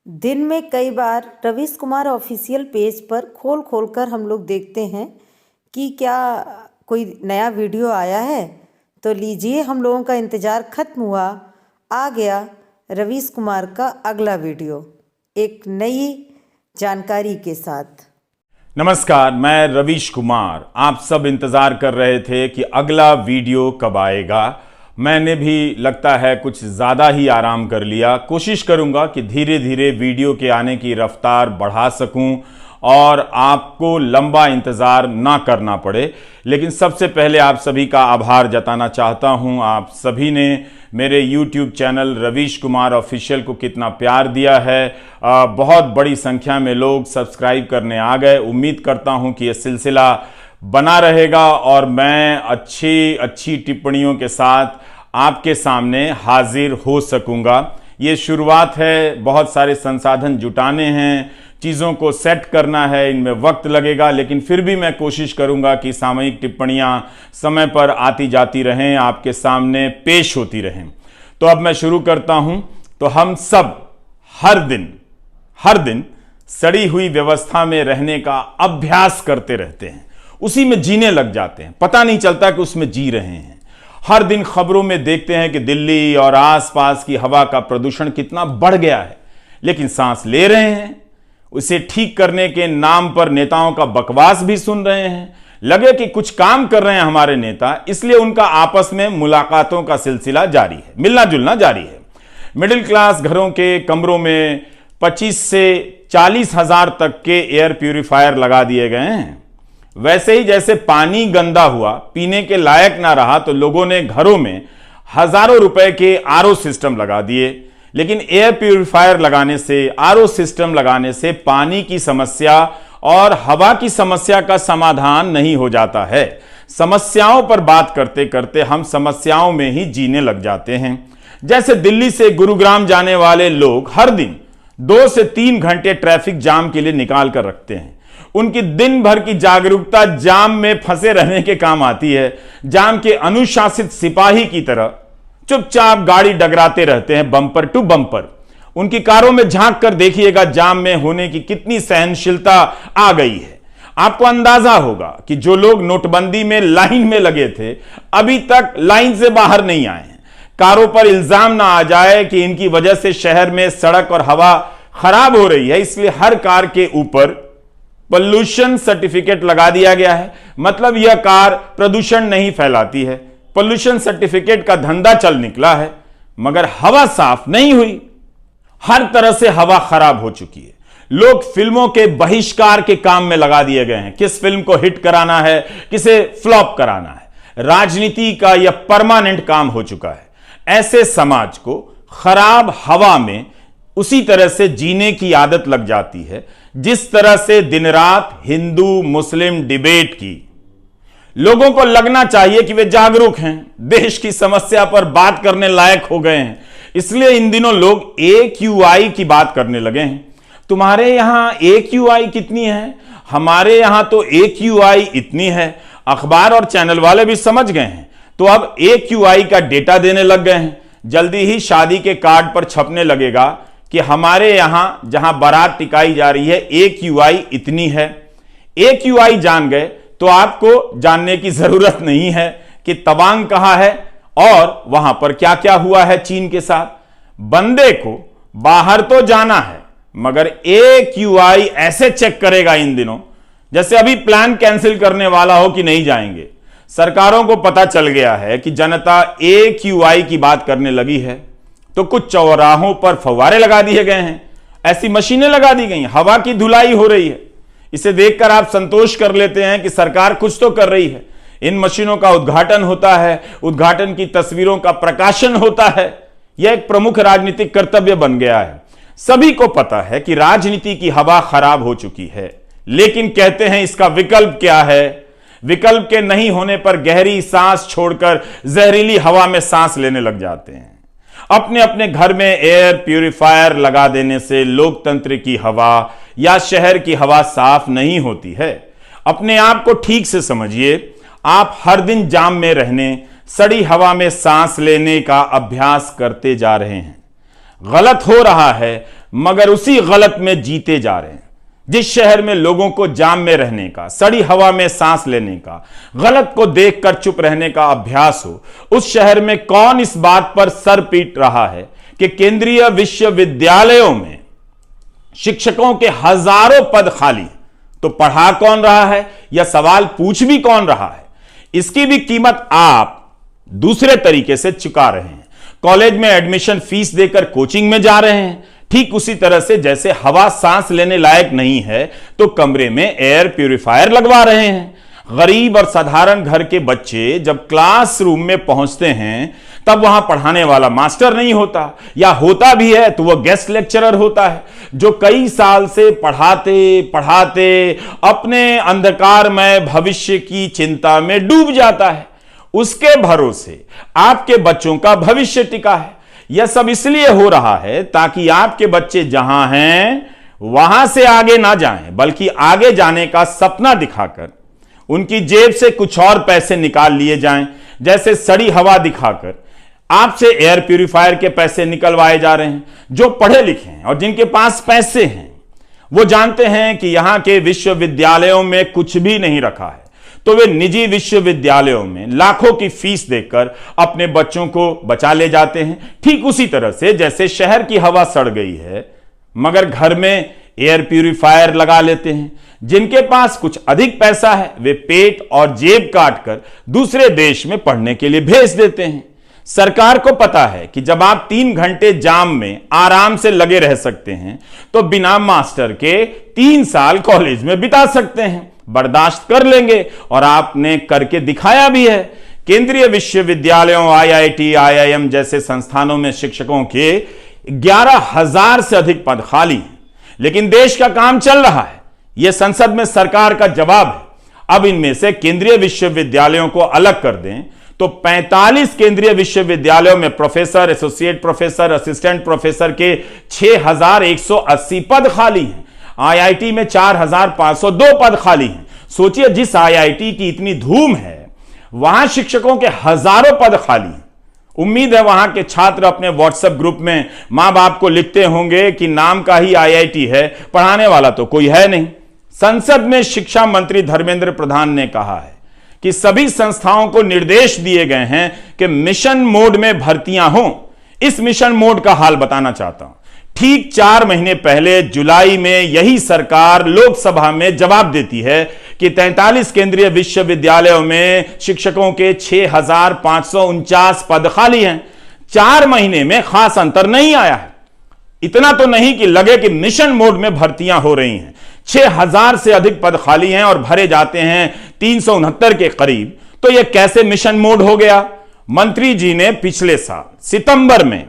दिन में कई बार रवीश कुमार ऑफिशियल पेज पर खोल खोल कर हम लोग देखते हैं कि क्या कोई नया वीडियो आया है। तो लीजिए, हम लोगों का इंतज़ार खत्म हुआ, आ गया रवीश कुमार का अगला वीडियो एक नई जानकारी के साथ। नमस्कार, मैं रवीश कुमार। आप सब इंतज़ार कर रहे थे कि अगला वीडियो कब आएगा। मैंने भी लगता है कुछ ज़्यादा ही आराम कर लिया। कोशिश करूंगा कि धीरे धीरे वीडियो के आने की रफ्तार बढ़ा सकूं और आपको लंबा इंतज़ार ना करना पड़े। लेकिन सबसे पहले आप सभी का आभार जताना चाहता हूं। आप सभी ने मेरे YouTube channel Ravish Kumar official को कितना प्यार दिया है। बहुत बड़ी संख्या में लोग सब्सक्राइब करने आ गए। उम्मीद करता हूं कि यह सिलसिला बना रहेगा और मैं अच्छी टिप्पणियों के साथ आपके सामने हाजिर हो सकूंगा। ये शुरुआत है, बहुत सारे संसाधन जुटाने हैं, चीज़ों को सेट करना है, इनमें वक्त लगेगा, लेकिन फिर भी मैं कोशिश करूंगा कि सामयिक टिप्पणियां समय पर आती जाती रहें, आपके सामने पेश होती रहें। तो अब मैं शुरू करता हूं। तो हम सब हर दिन सड़ी हुई व्यवस्था में रहने का अभ्यास करते रहते हैं, उसी में जीने लग जाते हैं, पता नहीं चलता कि उसमें जी रहे हैं। हर दिन खबरों में देखते हैं कि दिल्ली और आसपास की हवा का प्रदूषण कितना बढ़ गया है, लेकिन सांस ले रहे हैं। उसे ठीक करने के नाम पर नेताओं का बकवास भी सुन रहे हैं। लगे कि कुछ काम कर रहे हैं हमारे नेता, इसलिए उनका आपस में मुलाकातों का सिलसिला जारी है, मिलना जुलना जारी है। मिडिल क्लास घरों के कमरों में 25 से 40 हजार तक के एयर प्यूरिफायर लगा दिए गए हैं। वैसे ही जैसे पानी गंदा हुआ, पीने के लायक ना रहा, तो लोगों ने घरों में हजारों रुपए के आरओ सिस्टम लगा दिए। लेकिन एयर प्यूरिफायर लगाने से, आरओ सिस्टम लगाने से पानी की समस्या और हवा की समस्या का समाधान नहीं हो जाता है। समस्याओं पर बात करते करते हम समस्याओं में ही जीने लग जाते हैं। जैसे दिल्ली से गुरुग्राम जाने वाले लोग हर दिन 2 से 3 घंटे ट्रैफिक जाम के लिए निकाल कर रखते हैं। उनकी दिन भर की जागरूकता जाम में फंसे रहने के काम आती है। जाम के अनुशासित सिपाही की तरह चुपचाप गाड़ी डगराते रहते हैं, बम्पर टू बम्पर। उनकी कारों में झांक कर देखिएगा जाम में होने की कितनी सहनशीलता आ गई है। आपको अंदाजा होगा कि जो लोग नोटबंदी में लाइन में लगे थे, अभी तक लाइन से बाहर नहीं आए हैं। कारों पर इल्जाम ना आ जाए कि इनकी वजह से शहर में सड़क और हवा खराब हो रही है, इसलिए हर कार के ऊपर पोल्यूशन सर्टिफिकेट लगा दिया गया है। मतलब यह कार प्रदूषण नहीं फैलाती है। पोल्यूशन सर्टिफिकेट का धंधा चल निकला है, मगर हवा साफ नहीं हुई। हर तरह से हवा खराब हो चुकी है। लोग फिल्मों के बहिष्कार के काम में लगा दिए गए हैं। किस फिल्म को हिट कराना है, किसे फ्लॉप कराना है, राजनीति का यह परमानेंट काम हो चुका है। ऐसे समाज को खराब हवा में उसी तरह से जीने की आदत लग जाती है जिस तरह से दिन रात हिंदू मुस्लिम डिबेट की। लोगों को लगना चाहिए कि वे जागरूक हैं, देश की समस्या पर बात करने लायक हो गए हैं, इसलिए इन दिनों लोग AQI की बात करने लगे हैं। तुम्हारे यहां AQI कितनी है? हमारे यहां तो AQI इतनी है। अखबार और चैनल वाले भी समझ गए हैं, तो अब AQI का डेटा देने लग गए हैं। जल्दी ही शादी के कार्ड पर छपने लगेगा कि हमारे यहां जहां बारात टिकाई जा रही है AQI इतनी है। AQI जान गए तो आपको जानने की जरूरत नहीं है कि तवांग कहां है और वहां पर क्या क्या हुआ है चीन के साथ। बंदे को बाहर तो जाना है, मगर AQI ऐसे चेक करेगा इन दिनों जैसे अभी प्लान कैंसिल करने वाला हो कि नहीं जाएंगे। सरकारों को पता चल गया है कि जनता AQI की बात करने लगी है, तो कुछ चौराहों पर फव्वारे लगा दिए गए हैं, ऐसी मशीनें लगा दी गई, हवा की धुलाई हो रही है। इसे देखकर आप संतोष कर लेते हैं कि सरकार कुछ तो कर रही है। इन मशीनों का उद्घाटन होता है, उद्घाटन की तस्वीरों का प्रकाशन होता है। यह एक प्रमुख राजनीतिक कर्तव्य बन गया है। सभी को पता है कि राजनीति की हवा खराब हो चुकी है, लेकिन कहते हैं इसका विकल्प क्या है? विकल्प के नहीं होने पर गहरी सांस छोड़कर जहरीली हवा में सांस लेने लग जाते हैं। अपने अपने घर में एयर प्यूरिफायर लगा देने से लोकतंत्र की हवा या शहर की हवा साफ नहीं होती है। अपने आप को ठीक से समझिए। आप हर दिन जाम में रहने, सड़ी हवा में सांस लेने का अभ्यास करते जा रहे हैं। गलत हो रहा है, मगर उसी गलत में जीते जा रहे हैं। जिस शहर में लोगों को जाम में रहने का, सड़ी हवा में सांस लेने का, गलत को देखकर चुप रहने का अभ्यास हो, उस शहर में कौन इस बात पर सर पीट रहा है कि केंद्रीय विश्वविद्यालयों में शिक्षकों के हजारों पद खाली, तो पढ़ा कौन रहा है या सवाल पूछ भी कौन रहा है? इसकी भी कीमत आप दूसरे तरीके से चुका रहे हैं। कॉलेज में एडमिशन फीस देकर कोचिंग में जा रहे हैं, ठीक उसी तरह से जैसे हवा सांस लेने लायक नहीं है तो कमरे में एयर प्यूरिफायर लगवा रहे हैं। गरीब और साधारण घर के बच्चे जब क्लासरूम में पहुंचते हैं तब वहां पढ़ाने वाला मास्टर नहीं होता, या होता भी है तो वह गेस्ट लेक्चरर होता है, जो कई साल से पढ़ाते पढ़ाते अपने अंधकारमय भविष्य की चिंता में डूब जाता है। उसके भरोसे आपके बच्चों का भविष्य टिका है। यह सब इसलिए हो रहा है ताकि आपके बच्चे जहां हैं वहां से आगे ना जाएं, बल्कि आगे जाने का सपना दिखाकर उनकी जेब से कुछ और पैसे निकाल लिए जाएं, जैसे सड़ी हवा दिखाकर आपसे एयर प्यूरिफायर के पैसे निकलवाए जा रहे हैं। जो पढ़े लिखे हैं और जिनके पास पैसे हैं वो जानते हैं कि यहां के विश्वविद्यालयों में कुछ भी नहीं रखा है, तो वे निजी विश्वविद्यालयों में लाखों की फीस देकर अपने बच्चों को बचा ले जाते हैं। ठीक उसी तरह से जैसे शहर की हवा सड़ गई है मगर घर में एयर प्यूरिफायर लगा लेते हैं। जिनके पास कुछ अधिक पैसा है वे पेट और जेब काटकर दूसरे देश में पढ़ने के लिए भेज देते हैं। सरकार को पता है कि जब आप 3 घंटे जाम में आराम से लगे रह सकते हैं तो बिना मास्टर के 3 साल कॉलेज में बिता सकते हैं, बर्दाश्त कर लेंगे, और आपने करके दिखाया भी है। केंद्रीय विश्वविद्यालयों, IIT, IIM जैसे संस्थानों में शिक्षकों के 11,000 से अधिक पद खाली हैं, लेकिन देश का काम चल रहा है। यह संसद में सरकार का जवाब है। अब इनमें से केंद्रीय विश्वविद्यालयों को अलग कर दें तो 45 केंद्रीय विश्वविद्यालयों में professor, associate professor, assistant professor के 6,180 पद खाली हैं। IIT में 4,502 पद खाली हैं। सोचिए, जिस IIT की इतनी धूम है वहां शिक्षकों के हजारों पद खाली हैं। उम्मीद है वहां के छात्र अपने व्हाट्सएप ग्रुप में मां बाप को लिखते होंगे कि नाम का ही IIT है, पढ़ाने वाला तो कोई है नहीं। संसद में शिक्षा मंत्री धर्मेंद्र प्रधान ने कहा है कि सभी संस्थाओं को निर्देश दिए गए हैं कि मिशन मोड में भर्तियां हों। इस मिशन मोड का हाल बताना चाहता हूं। ठीक 4 महीने पहले जुलाई में यही सरकार लोकसभा में जवाब देती है कि 43 केंद्रीय विश्वविद्यालयों में शिक्षकों के 6,549 पद खाली हैं। 4 महीने में खास अंतर नहीं आया है। इतना तो नहीं कि लगे कि मिशन मोड में भर्तियां हो रही हैं। 6,000 से अधिक पद खाली हैं और भरे जाते हैं 369 के करीब। तो यह कैसे मिशन मोड हो गया? मंत्री जी ने पिछले साल सितंबर में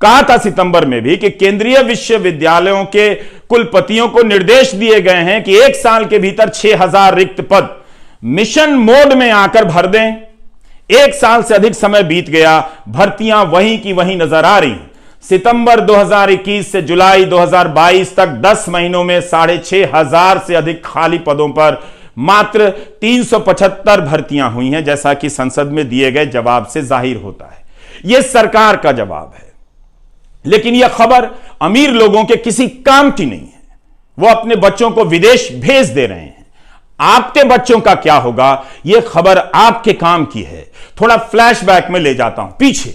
कहा था, सितंबर में भी, कि केंद्रीय विश्वविद्यालयों के कुलपतियों को निर्देश दिए गए हैं कि 1 साल के भीतर 6,000 रिक्त पद मिशन मोड में आकर भर दें। 1 साल से अधिक समय बीत गया, भर्तियां वहीं की वहीं नजर आ रही हैं। सितंबर 2021 से जुलाई 2022 तक 10 महीनों में 6,500 से अधिक खाली पदों पर मात्र 375 भर्तियां हुई हैं, जैसा कि संसद में दिए गए जवाब से जाहिर होता है। यह सरकार का जवाब है, लेकिन यह खबर अमीर लोगों के किसी काम की नहीं है। वो अपने बच्चों को विदेश भेज दे रहे हैं। आपके बच्चों का क्या होगा, यह खबर आपके काम की है। थोड़ा फ्लैशबैक में ले जाता हूं पीछे।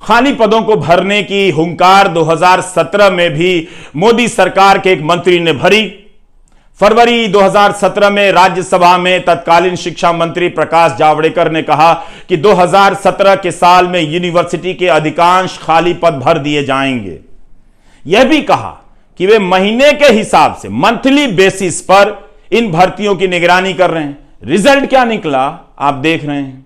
खाली पदों को भरने की हुंकार 2017 में भी मोदी सरकार के एक मंत्री ने भरी। फरवरी 2017 में राज्यसभा में तत्कालीन शिक्षा मंत्री प्रकाश जावड़ेकर ने कहा कि 2017 के साल में यूनिवर्सिटी के अधिकांश खाली पद भर दिए जाएंगे। यह भी कहा कि वे महीने के हिसाब से, मंथली बेसिस पर इन भर्तियों की निगरानी कर रहे हैं। रिजल्ट क्या निकला आप देख रहे हैं।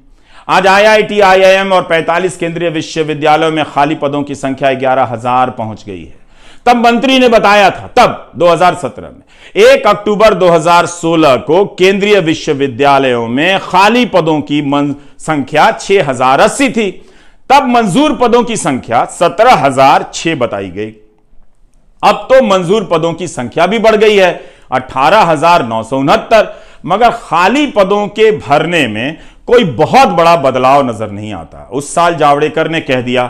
आज IIT, IIM और 45 केंद्रीय विश्वविद्यालयों में खाली पदों की संख्या 11,000 पहुंच गई है। तब मंत्री ने बताया था, तब 2017 में 1 अक्टूबर 2016 को केंद्रीय विश्वविद्यालयों में खाली पदों की संख्या 6,080 थी। तब मंजूर पदों की संख्या 17,006 बताई गई। अब तो मंजूर पदों की संख्या भी बढ़ गई है, 18,969। मगर खाली पदों के भरने में कोई बहुत बड़ा बदलाव नजर नहीं आता। उस साल जावड़ेकर ने कह दिया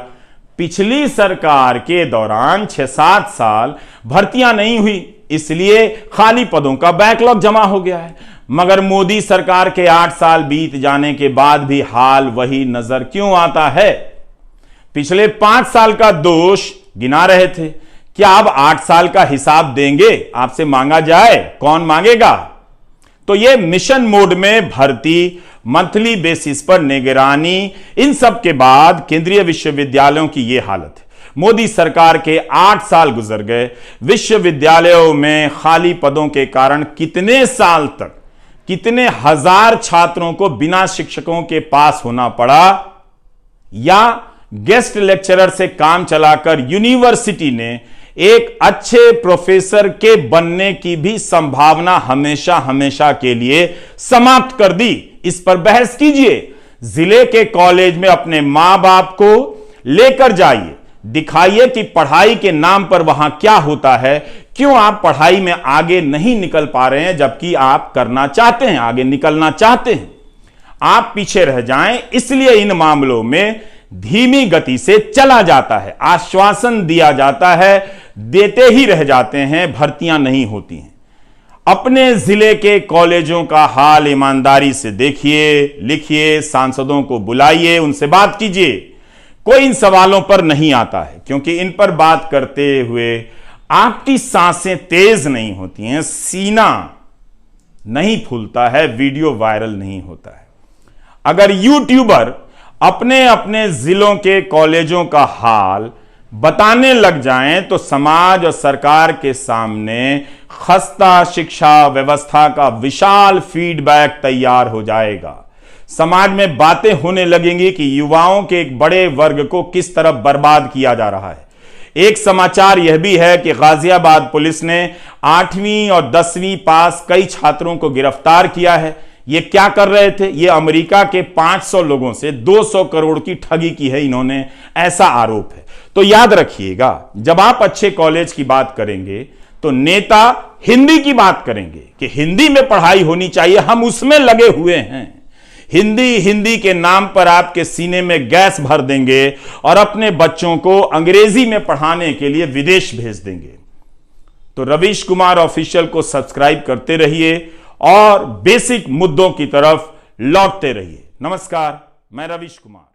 पिछली सरकार के दौरान 6-7 साल भर्तियां नहीं हुई, इसलिए खाली पदों का बैकलॉग जमा हो गया है। मगर मोदी सरकार के 8 साल बीत जाने के बाद भी हाल वही नजर क्यों आता है? पिछले 5 साल का दोष गिना रहे थे, क्या अब 8 साल का हिसाब देंगे? आपसे मांगा जाए, कौन मांगेगा? तो यह मिशन मोड में भर्ती, मंथली बेसिस पर निगरानी, इन सब के बाद केंद्रीय विश्वविद्यालयों की यह हालत है। मोदी सरकार के 8 साल गुजर गए, विश्वविद्यालयों में खाली पदों के कारण कितने साल तक, कितने हजार छात्रों को बिना शिक्षकों के पास होना पड़ा, या गेस्ट लेक्चरर से काम चलाकर यूनिवर्सिटी ने एक अच्छे प्रोफेसर के बनने की भी संभावना हमेशा हमेशा के लिए समाप्त कर दी? इस पर बहस कीजिए। जिले के कॉलेज में अपने मां बाप को लेकर जाइए, दिखाइए कि पढ़ाई के नाम पर वहां क्या होता है, क्यों आप पढ़ाई में आगे नहीं निकल पा रहे हैं, जबकि आप करना चाहते हैं, आगे निकलना चाहते हैं। आप पीछे रह जाएं, इसलिए इन मामलों में धीमी गति से चला जाता है, आश्वासन दिया जाता है, देते ही रह जाते हैं, भर्तियां नहीं होती हैं। अपने जिले के कॉलेजों का हाल ईमानदारी से देखिए, लिखिए, सांसदों को बुलाइए, उनसे बात कीजिए। कोई इन सवालों पर नहीं आता है, क्योंकि इन पर बात करते हुए आपकी सांसें तेज नहीं होती हैं, सीना नहीं फूलता है, वीडियो वायरल नहीं होता है। अगर यूट्यूबर अपने अपने जिलों के कॉलेजों का हाल बताने लग जाएं तो समाज और सरकार के सामने खस्ता शिक्षा व्यवस्था का विशाल फीडबैक तैयार हो जाएगा। समाज में बातें होने लगेंगी कि युवाओं के एक बड़े वर्ग को किस तरह बर्बाद किया जा रहा है। एक समाचार यह भी है कि गाजियाबाद पुलिस ने 8वीं और 10वीं पास कई छात्रों को गिरफ्तार किया है। ये क्या कर रहे थे? ये अमेरिका के 500 लोगों से 200 करोड़ की ठगी की है इन्होंने, ऐसा आरोप है। तो याद रखिएगा, जब आप अच्छे कॉलेज की बात करेंगे तो नेता हिंदी की बात करेंगे कि हिंदी में पढ़ाई होनी चाहिए, हम उसमें लगे हुए हैं। हिंदी के नाम पर आपके सीने में गैस भर देंगे और अपने बच्चों को अंग्रेजी में पढ़ाने के लिए विदेश भेज देंगे। तो रवीश कुमार ऑफिशियल को सब्सक्राइब करते रहिए और बेसिक मुद्दों की तरफ लौटते रहिए। नमस्कार, मैं रवीश कुमार।